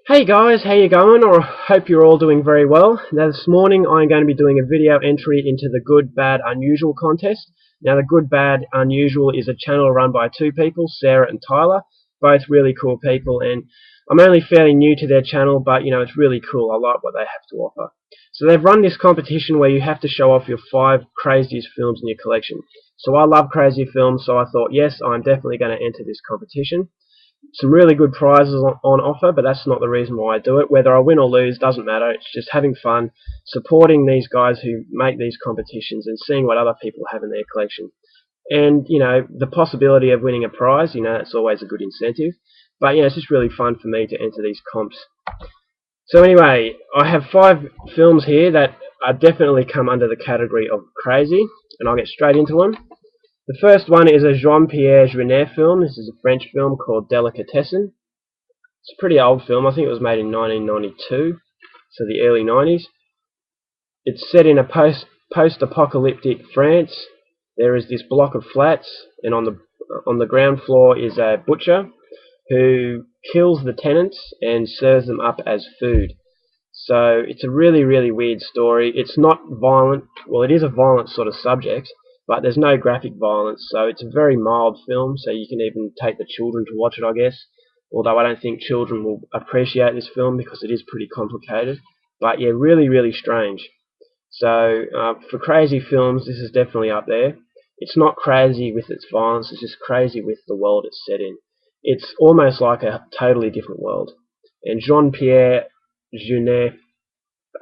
Hey guys, how you going? Or hope you're all doing very well. Now this morning I'm going to be doing a video entry into the Good Bad Unusual contest. Now the Good Bad Unusual is a channel run by two people, Sarah and Tyler, both really cool people, and I'm only fairly new to their channel, but it's really cool. I like what they have to offer. So they've run this competition where you have to show off your 5 craziest films in your collection. So I love crazy films, so I thought yes, I'm definitely going to enter this competition. Some really good prizes on offer, but that's not the reason why I do it. Whether I win or lose doesn't matter. It's just having fun, supporting these guys who make these competitions and seeing what other people have in their collection. And the possibility of winning a prize, it's always a good incentive. But it's just really fun for me to enter these comps. So anyway, I have 5 films here that are definitely come under the category of crazy, and I'll get straight into them. The first one is a Jean-Pierre Jeunet film. This is a French film called Delicatessen. It's a pretty old film. I think it was made in 1992, so the early 90s. It's set in a post-apocalyptic France. There is this block of flats, and on the ground floor is a butcher who kills the tenants and serves them up as food. So it's a really, really weird story. It's not violent. Well, it is a violent sort of subject, but there's no graphic violence, so it's a very mild film, so you can even take the children to watch it, I guess. Although I don't think children will appreciate this film because it is pretty complicated. But yeah, really, really strange. So for crazy films, this is definitely up there. It's not crazy with its violence, it's just crazy with the world it's set in. It's almost like a totally different world. And Jean-Pierre Jeunet,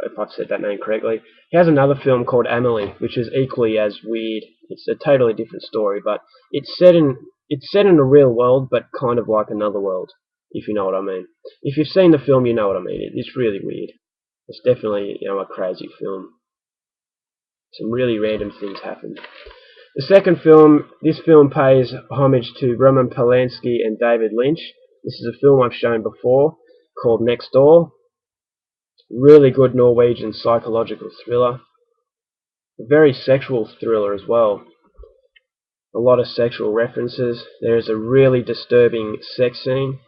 if I've said that name correctly, he has another film called Amélie, which is equally as weird. It's a totally different story, but it's set in a real world, but kind of like another world, if you know what I mean. If you've seen the film, you know what I mean. It's really weird. It's definitely a crazy film. Some really random things happen. The second film, this film pays homage to Roman Polanski and David Lynch. This is a film I've shown before called Next Door. Really good Norwegian psychological thriller. A very sexual thriller as well. A lot of sexual references. There is a really disturbing sex scene.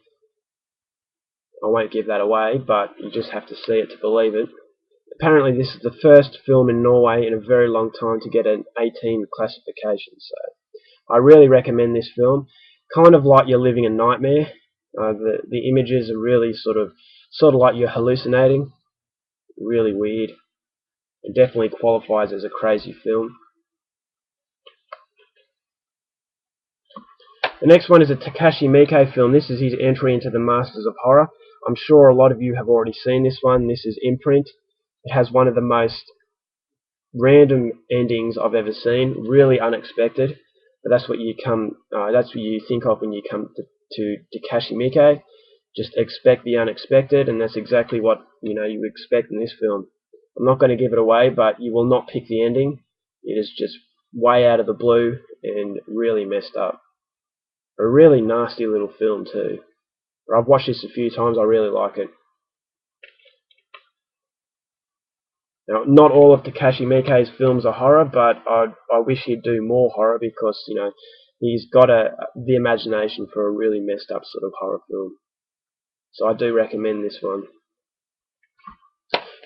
I won't give that away, but you just have to see it to believe it. Apparently this is the first film in Norway in a very long time to get an 18 classification, so I really recommend this film. Kind of like you're living a nightmare. The images are really sort of like you're hallucinating. Really weird. It definitely qualifies as a crazy film. The next one is a Takashi Miike film. This is his entry into the Masters of Horror. I'm sure a lot of you have already seen this one. This is Imprint. It has one of the most random endings I've ever seen. Really unexpected. But that's what you think of when you come to Takashi Miike. Just expect the unexpected, and that's exactly what you expect in this film. I'm not going to give it away, but you will not pick the ending. It is just way out of the blue and really messed up. A really nasty little film too. I've watched this a few times. I really like it. Now, not all of Takashi Miike's films are horror, but I wish he'd do more horror because he's got the imagination for a really messed up sort of horror film. So I do recommend this one.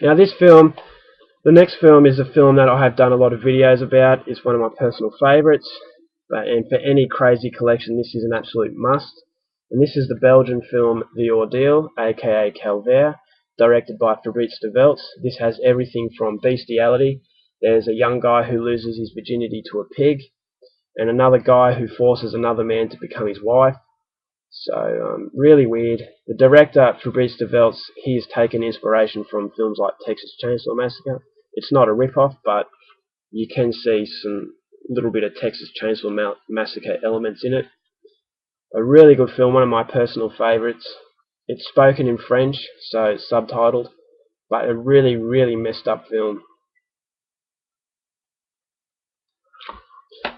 Now this film, the next film is a film that I have done a lot of videos about. It's one of my personal favourites, and for any crazy collection this is an absolute must. And this is the Belgian film The Ordeal, aka Calvaire, directed by Fabrice de Veltz. This has everything from bestiality. There's a young guy who loses his virginity to a pig, and another guy who forces another man to become his wife. So really weird. The director, Fabrice de Veltz, he has taken inspiration from films like Texas Chainsaw Massacre. It's not a rip-off, but you can see some little bit of Texas Chainsaw Massacre elements in it. A really good film, one of my personal favourites. It's spoken in French, so it's subtitled, but a really, really messed up film.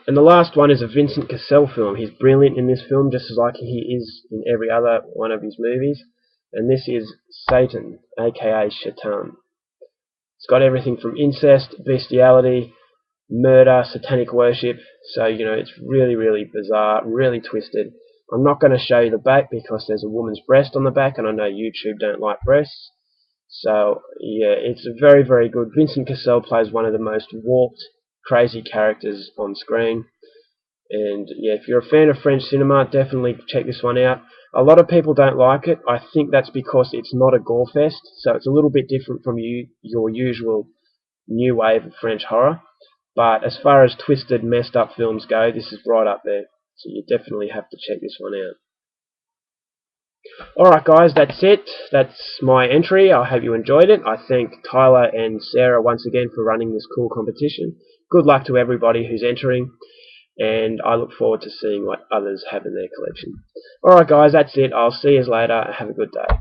And the last one is a Vincent Cassel film. He's brilliant in this film, just as like he is in every other one of his movies. And this is Satan, aka Shaitan. It's got everything from incest, bestiality, murder, satanic worship. So it's really, really bizarre, really twisted. I'm not going to show you the back because there's a woman's breast on the back, and I know YouTube don't like breasts. So yeah, it's very, very good. Vincent Cassel plays one of the most warped, crazy characters on screen. And yeah, if you're a fan of French cinema, definitely check this one out. A lot of people don't like it. I think that's because it's not a gore fest, so it's a little bit different from your usual new wave of French horror. But as far as twisted, messed up films go, this is right up there. So you definitely have to check this one out. Alright guys, that's it. That's my entry. I hope you enjoyed it. I thank Tyler and Sarah once again for running this cool competition. Good luck to everybody who's entering, and I look forward to seeing what others have in their collection. Alright guys, that's it. I'll see you later. Have a good day.